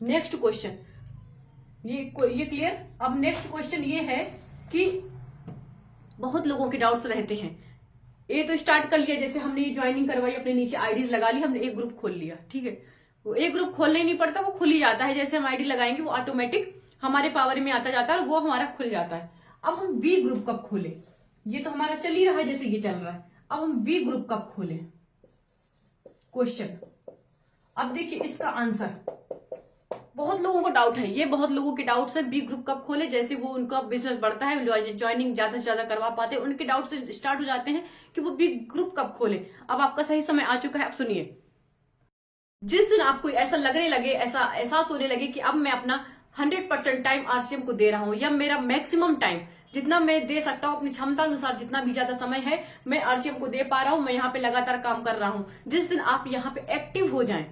Next question ये clear. अब next question ये है कि बहुत लोगों के डाउट्स रहते हैं। ये तो स्टार्ट कर लिया, जैसे हमने ये ज्वाइनिंग करवाई, अपने नीचे आईडीज लगा ली, हमने एक ग्रुप खोल लिया, ठीक है। वो एक ग्रुप खोलना ही नहीं पड़ता, वो खुल ही जाता है। जैसे हम आईडी लगाएंगे वो ऑटोमेटिक हमारे पावर में आता जाता है और वो हमारा खुल जाता है। अब हम बी ग्रुप कब खोले, ये तो हमारा चल ही रहा है जैसे ये चल रहा है। अब हम बी ग्रुप कब खोले क्वेश्चन। अब देखिए इसका आंसर, बहुत लोगों को डाउट है, ये बहुत लोगों के डाउट्स है बी ग्रुप कब खोले। जैसे वो उनका बिजनेस बढ़ता है, ज्वाइनिंग ज्यादा से ज्यादा करवा पाते हैं, उनके डाउट से स्टार्ट हो जाते हैं कि वो बी ग्रुप कब खोले। अब आपका सही समय आ चुका है। अब सुनिए, जिस दिन आपको ऐसा लगने लगे, ऐसा एहसास होने लगे कि अब मैं अपना 100% टाइम आरसीएम को दे रहा हूं, या मेरा मैक्सिमम टाइम जितना मैं दे सकता हूं अपनी क्षमता अनुसार, जितना भी ज्यादा समय है मैं आरसीएम को दे पा रहा हूं, मैं यहाँ पे लगातार काम कर रहा हूं। जिस दिन आप यहाँ पे एक्टिव हो जाएं,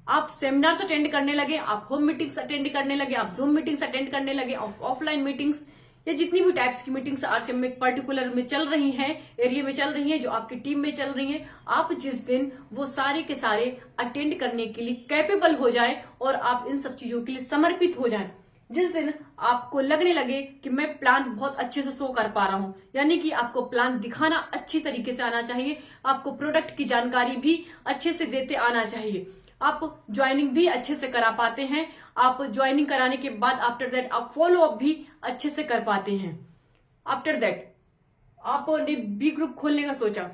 आप सेमिनार्स अटेंड करने लगे, आप होम मीटिंग्स अटेंड करने लगे, आप जूम मीटिंग्स अटेंड करने लगे, ऑफलाइन मीटिंग्स या जितनी भी टाइप्स की मीटिंग्स आरसीएम में पर्टिकुलर में चल रही हैं, एरिया में चल रही हैं, जो आपकी टीम में चल रही हैं, आप जिस दिन वो सारे के सारे अटेंड करने के लिए कैपेबल हो जाएं और आप इन सब चीजों के लिए समर्पित हो जाएं, जिस दिन आपको लगने लगे कि मैं प्लान बहुत अच्छे से शो कर पा रहा हूं, यानी कि आपको प्लान दिखाना अच्छी तरीके से आना चाहिए, आपको प्रोडक्ट की जानकारी भी अच्छे से देते आना चाहिए, आप ज्वाइनिंग भी अच्छे से करा पाते हैं, आप ज्वाइनिंग कराने के बाद आफ्टर दैट आप फॉलो अप भी अच्छे से कर पाते हैं। आफ्टर दैट आपने बी ग्रुप खोलने का सोचा,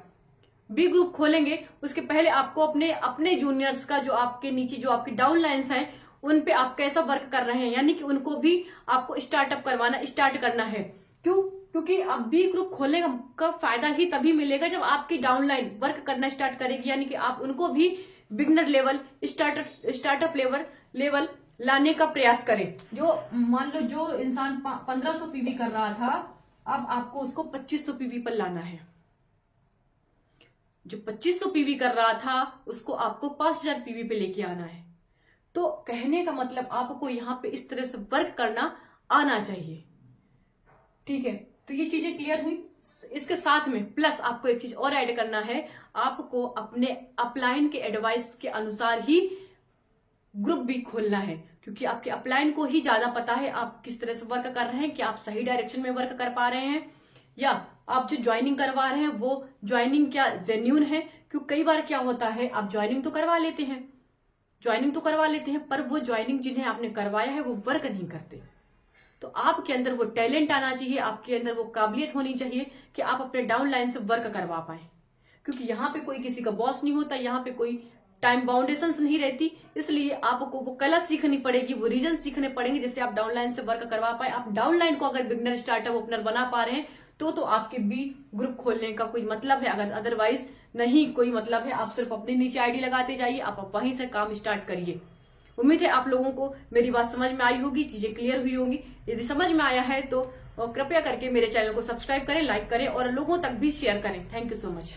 बी ग्रुप खोलेंगे उसके पहले आपको अपने जूनियर्स का, जो आपके नीचे जो आपकी डाउन लाइन्स हैं, उन पे आप कैसा वर्क कर रहे हैं, यानी कि उनको भी आपको स्टार्टअप करवाना स्टार्ट करना है। क्यों? क्योंकि अब बी ग्रुप खोलने का फायदा ही तभी मिलेगा जब आपकी डाउनलाइन वर्क करना स्टार्ट करेगी, यानी कि आप उनको भी बिगनर लेवल, स्टार्टअप लेवल लाने का प्रयास करें। जो मान लो जो इंसान 1500 पीवी कर रहा था, अब आपको उसको 2500 पीवी पर लाना है। जो 2500 पीवी कर रहा था उसको आपको 5000 पीवी पे लेके आना है। तो कहने का मतलब आपको यहां पे इस तरह से वर्क करना आना चाहिए, ठीक है। तो ये चीजें क्लियर हुई। इसके साथ में प्लस आपको एक चीज और ऐड करना है, आपको अपने अपलाइन के एडवाइस के अनुसार ही ग्रुप भी खोलना है, क्योंकि आपके अपलाइन को ही ज्यादा पता है आप किस तरह से वर्क कर रहे हैं, कि आप सही डायरेक्शन में वर्क कर पा रहे हैं, या आप जो ज्वाइनिंग करवा रहे हैं वो ज्वाइनिंग क्या जेन्यून है। क्योंकि कई बार क्या होता है, आप ज्वाइनिंग तो करवा लेते हैं पर वो ज्वाइनिंग जिन्हें आपने करवाया है वो वर्क नहीं करते। तो आपके अंदर वो टैलेंट आना चाहिए, आपके अंदर वो काबिलियत होनी चाहिए कि आप अपने डाउन लाइन से वर्क करवा पाए। क्योंकि यहाँ पे कोई किसी का बॉस नहीं होता, यहाँ पे कोई टाइम बाउंडेशंस नहीं रहती, इसलिए आपको वो कला सीखनी पड़ेगी, वो रीजन सीखने पड़ेंगे जिससे आप डाउनलाइन से वर्क करवा पाए। आप डाउनलाइन को अगर बिगनर, स्टार्टअप, ओपनर बना पा रहे हैं तो आपके बी ग्रुप खोलने का कोई मतलब है, अगर अदरवाइज नहीं कोई मतलब है। आप सिर्फ अपने नीचे आईडी लगाते जाइए, आप वहीं से काम स्टार्ट करिए। उम्मीद है आप लोगों को मेरी बात समझ में आई होगी, चीजें क्लियर हुई होंगी। यदि समझ में आया है तो कृपया करके मेरे चैनल को सब्सक्राइब करें, लाइक करें और लोगों तक भी शेयर करें। Thank you so much.